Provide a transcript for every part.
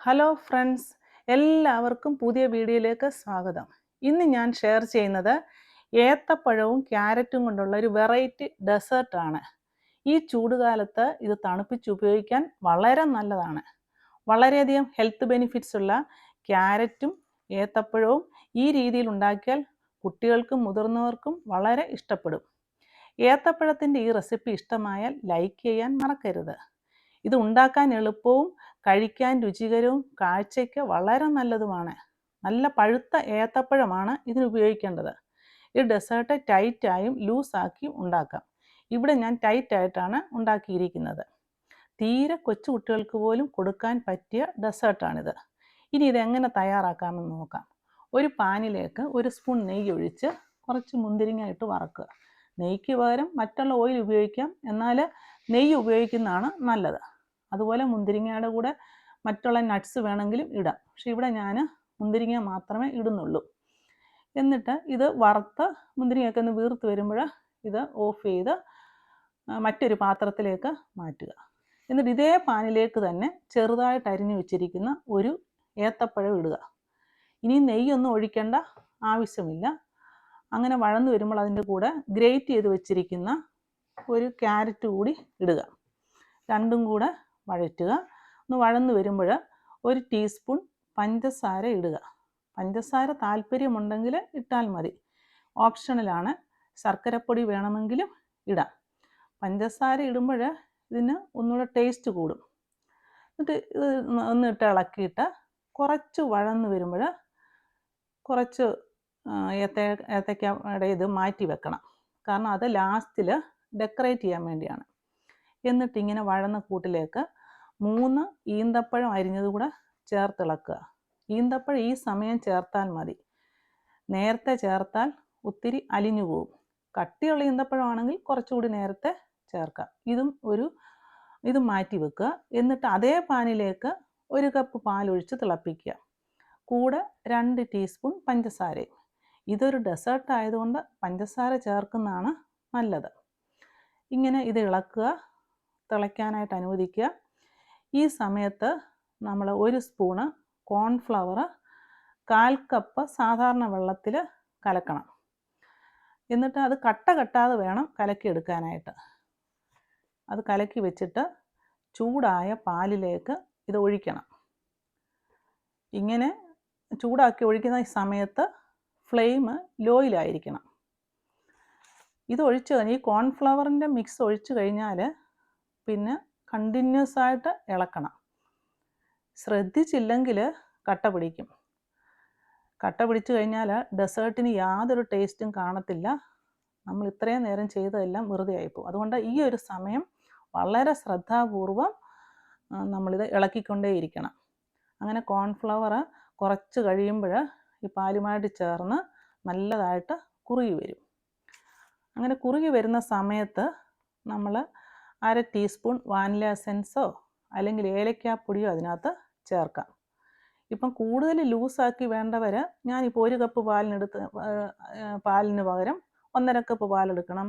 Hello friends, എല്ലാവർക്കും പുതിയ വീഡിയോയിലേക്ക് സ്വാഗതം. ഇന്ന് ഞാൻ ഷെയർ ചെയ്യുന്നത് ഏത്തപ്പഴവും ക്യാരറ്റും കൊണ്ടുള്ള ഒരു വെറൈറ്റി ഡെസേർട്ടാണ്. ഈ ചൂടുകാലത്ത് ഇത് തണുപ്പിച്ച് ഉപയോഗിക്കാൻ വളരെ നല്ലതാണ്. വളരെയധികം ഹെൽത്ത് ബെനിഫിറ്റ്സ് ഉള്ള ക്യാരറ്റും ഏത്തപ്പഴവും ഈ രീതിയിൽ ഉണ്ടാക്കിയാൽ കുട്ടികൾക്കും മുതിർന്നവർക്കും വളരെ ഇഷ്ടപ്പെടും. ഏത്തപ്പഴത്തിൻ്റെ ഈ റെസിപ്പി ഇഷ്ടമായാൽ ലൈക്ക് ചെയ്യാൻ മറക്കരുത്. ഇത് ഉണ്ടാക്കാൻ എളുപ്പവും കഴിക്കാൻ രുചികരവും കാഴ്ചയ്ക്ക് വളരെ നല്ലതുമാണ്. നല്ല പഴുത്ത ഏത്തപ്പഴമാണ് ഇതിന് ഉപയോഗിക്കേണ്ടത്. ഈ ഡെസേർട്ട് ടൈറ്റായും ലൂസാക്കിയും ഉണ്ടാക്കാം. ഇവിടെ ഞാൻ ടൈറ്റായിട്ടാണ് ഉണ്ടാക്കിയിരിക്കുന്നത്. തീരെ കൊച്ചു കുട്ടികൾക്ക് പോലും കൊടുക്കാൻ പറ്റിയ ഡെസേർട്ടാണിത്. ഇനി ഇതെങ്ങനെ തയ്യാറാക്കാമെന്ന് നോക്കാം. ഒരു പാനിലേക്ക് 1 സ്പൂൺ നെയ്യ് ഒഴിച്ച് കുറച്ച് മുന്തിരിങ്ങ ഇട്ട് വറക്കുക. നെയ്യ്ക്ക് പകരം മറ്റുള്ള ഓയിൽ ഉപയോഗിക്കാം, എന്നാൽ നെയ്യ് ഉപയോഗിക്കുന്നതാണ് നല്ലത്. അതുപോലെ മുന്തിരിങ്ങയുടെ കൂടെ മറ്റുള്ള നട്ട്സ് വേണമെങ്കിലും ഇടാം. പക്ഷെ ഇവിടെ ഞാൻ മുന്തിരിങ്ങ മാത്രമേ ഇടുന്നുള്ളൂ. എന്നിട്ട് ഇത് വറുത്ത് മുന്തിരിങ്ങയൊക്കെ ഒന്ന് വീർത്ത് വരുമ്പോൾ ഇത് ഓഫ് ചെയ്ത് മറ്റൊരു പാത്രത്തിലേക്ക് മാറ്റുക. എന്നിട്ട് ഇതേ പാനിലേക്ക് തന്നെ ചെറുതായിട്ട് അരിഞ്ഞു വെച്ചിരിക്കുന്ന ഒരു ഏത്തപ്പഴം ഇടുക. ഇനി നെയ്യൊന്നും ഒഴിക്കേണ്ട ആവശ്യമില്ല. അങ്ങനെ വഴന്നു വരുമ്പോൾ അതിൻ്റെ കൂടെ ഗ്രേറ്റ് ചെയ്ത് വെച്ചിരിക്കുന്ന ഒരു ക്യാരറ്റ് കൂടി ഇടുക. രണ്ടും കൂടെ വഴറ്റുക. ഒന്ന് വഴന്നു വരുമ്പോൾ 1 ടീസ്പൂൺ പഞ്ചസാര ഇടുക. പഞ്ചസാര താല്പര്യമുണ്ടെങ്കിൽ ഇട്ടാൽ മതി, ഓപ്ഷണലാണ്. ശർക്കരപ്പൊടി വേണമെങ്കിലും ഇടാം. പഞ്ചസാര ഇടുമ്പോൾ ഇതിന് ഒന്നുകൂടെ ടേസ്റ്റ് കൂടും. എന്നിട്ട് ഇത് ഒന്നിട്ട് ഇളക്കിയിട്ട് കുറച്ച് വഴന്നു വരുമ്പോൾ കുറച്ച് ഏത്തക്കയുടെ ഇത് മാറ്റി വെക്കണം. കാരണം അത് ലാസ്റ്റിൽ ഡെക്കറേറ്റ് ചെയ്യാൻ വേണ്ടിയാണ്. എന്നിട്ട് ഇങ്ങനെ വഴന്ന കൂട്ടിലേക്ക് 3 ഈന്തപ്പഴം അരിഞ്ഞത് കൂടെ ചേർത്തിളക്കുക. ഈന്തപ്പഴം ഈ സമയം ചേർത്താൽ മതി. നേരത്തെ ചേർത്താൽ ഒത്തിരി അലിഞ്ഞു പോകും. കട്ടിയുള്ള ഈന്തപ്പഴമാണെങ്കിൽ കുറച്ചുകൂടി നേരത്തെ ചേർക്കാം. ഇതും മാറ്റി വെക്കുക. എന്നിട്ട് അതേ പാനിലേക്ക് 1 കപ്പ് പാലൊഴിച്ച് തിളപ്പിക്കുക. കൂടെ 2 ടീസ്പൂൺ പഞ്ചസാരയും. ഇതൊരു ഡെസേർട്ട് ആയതുകൊണ്ട് പഞ്ചസാര ചേർക്കുന്നതാണ് നല്ലത്. ഇങ്ങനെ ഇത് ഇളക്കുക, തിളയ്ക്കാനായിട്ട് അനുവദിക്കുക. ഈ സമയത്ത് നമ്മൾ 1 സ്പൂണ് കോൺഫ്ലവർ 1/4 കപ്പ് സാധാരണ വെള്ളത്തിൽ കലക്കണം. എന്നിട്ട് അത് കട്ട കെട്ടാതെ വേണം കലക്കിയെടുക്കാനായിട്ട്. അത് കലക്കി വെച്ചിട്ട് ചൂടായ പാലിലേക്ക് ഇത് ഒഴിക്കണം. ഇങ്ങനെ ചൂടാക്കി ഒഴിക്കുന്ന ഈ സമയത്ത് ഫ്ലെയിം ലോയിലായിരിക്കണം. ഇത് ഒഴിച്ച് കഴിഞ്ഞ് ഈ കോൺഫ്ലവറിൻ്റെ മിക്സ് ഒഴിച്ച് കഴിഞ്ഞാൽ പിന്നെ കണ്ടിന്യൂസ് ആയിട്ട് ഇളക്കണം. ശ്രദ്ധിച്ചില്ലെങ്കിൽ കട്ട പിടിക്കും. കട്ട പിടിച്ചു കഴിഞ്ഞാൽ ഡെസേർട്ടിന് യാതൊരു ടേസ്റ്റും കാണത്തില്ല. നമ്മൾ ഇത്രയും നേരം ചെയ്തതെല്ലാം വെറുതെ ആയിപ്പോവും. അതുകൊണ്ട് ഈ ഒരു സമയം വളരെ ശ്രദ്ധാപൂർവം നമ്മളിത് ഇളക്കിക്കൊണ്ടേയിരിക്കണം. അങ്ങനെ കോൺഫ്ലവർ കുറച്ച് കഴിയുമ്പോൾ ഈ പാലുമായിട്ട് ചേർന്ന് നല്ലതായിട്ട് കുറുകി വരും. അങ്ങനെ കുറുകി വരുന്ന സമയത്ത് നമ്മൾ 1/2 ടീസ്പൂൺ വാനില എസൻസോ അല്ലെങ്കിൽ ഏലക്കാപ്പൊടിയോ അതിനകത്ത് ചേർക്കാം. ഇപ്പം കൂടുതൽ ലൂസാക്കി വേണ്ടവർ ഞാനിപ്പോൾ 1 കപ്പ് പാലിന് പകരം 1.5 കപ്പ് പാലെടുക്കണം.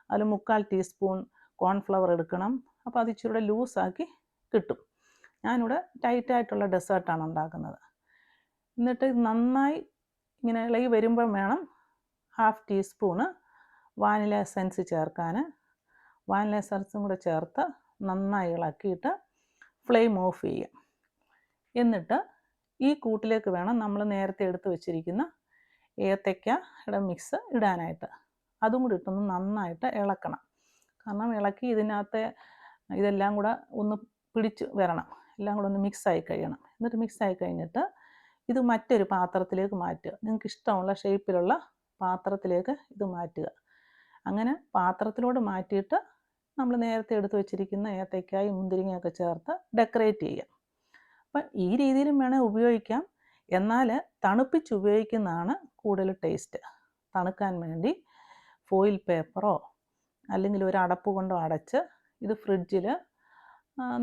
അതിൽ 3/4 ടീസ്പൂൺ കോൺഫ്ലവർ എടുക്കണം. അപ്പോൾ അത് ഇച്ചിരി ലൂസാക്കി കിട്ടും. ഞാനിവിടെ ടൈറ്റായിട്ടുള്ള ഡെസേർട്ടാണ് ഉണ്ടാക്കുന്നത്. എന്നിട്ട് നന്നായി ഇങ്ങനെ ഇളകി വരുമ്പോൾ വേണം 1/2 ടീസ്പൂണ് വാനില എസൻസ് ചേർക്കാൻ. വാനില എസൻസും കൂടെ ചേർത്ത് നന്നായി ഇളക്കിയിട്ട് ഫ്ലെയിം ഓഫ് ചെയ്യുക. എന്നിട്ട് ഈ കൂട്ടിലേക്ക് വേണം നമ്മൾ നേരത്തെ എടുത്ത് വെച്ചിരിക്കുന്ന ഏത്തക്കയുടെ മിക്സ് ഇടാനായിട്ട്. അതും കൂടി ഇട്ടൊന്ന് നന്നായിട്ട് ഇളക്കണം. കാരണം ഇളക്കി ഇതിനകത്തെ ഇതെല്ലാം കൂടെ ഒന്ന് പിടിച്ച് വരണം. എല്ലാം കൂടെ ഒന്ന് മിക്സായി കഴിയണം. എന്നിട്ട് മിക്സായി കഴിഞ്ഞിട്ട് ഇത് മറ്റൊരു പാത്രത്തിലേക്ക് മാറ്റുക. നിങ്ങൾക്ക് ഇഷ്ടമുള്ള ഷേപ്പിലുള്ള പാത്രത്തിലേക്ക് ഇത് മാറ്റുക. അങ്ങനെ പാത്രത്തിലോട്ട് മാറ്റിയിട്ട് നമ്മൾ നേരത്തെ എടുത്ത് വെച്ചിരിക്കുന്ന ഏത്തക്കായും മുന്തിരിങ്ങയൊക്കെ ചേർത്ത് ഡെക്കറേറ്റ് ചെയ്യുക. അപ്പം ഈ രീതിയിലും വേണേൽ ഉപയോഗിക്കാം. എന്നാൽ തണുപ്പിച്ച് ഉപയോഗിക്കുന്നതാണ് കൂടുതൽ ടേസ്റ്റ്. തണുക്കാൻ വേണ്ടി ഫോയിൽ പേപ്പറോ അല്ലെങ്കിൽ ഒരു അടപ്പ് കൊണ്ടോ അടച്ച് ഇത് ഫ്രിഡ്ജിൽ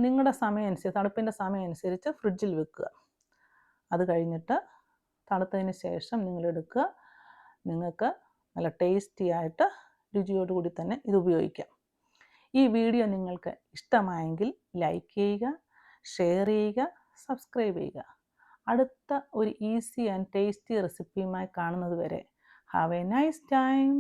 നിങ്ങളുടെ സമയം അനുസരിച്ച്, തണുപ്പിൻ്റെ സമയം അനുസരിച്ച് ഫ്രിഡ്ജിൽ വെക്കുക. അത് കഴിഞ്ഞിട്ട് തണുത്തതിന് ശേഷം നിങ്ങളെടുക്കുക. നിങ്ങൾക്ക് നല്ല ടേസ്റ്റി ആയിട്ട് രുചിയോടുകൂടി തന്നെ ഇത് ഉപയോഗിക്കാം. ഈ വീഡിയോ നിങ്ങൾക്ക് ഇഷ്ടമായെങ്കിൽ ലൈക്ക് ചെയ്യുക, ഷെയർ ചെയ്യുക, സബ്സ്ക്രൈബ് ചെയ്യുക. അടുത്ത ഒരു ഈസി ആൻഡ് ടേസ്റ്റി റെസിപ്പിയുമായി കാണുന്നത് വരെ ഹാവ് എ നൈസ് ടൈം.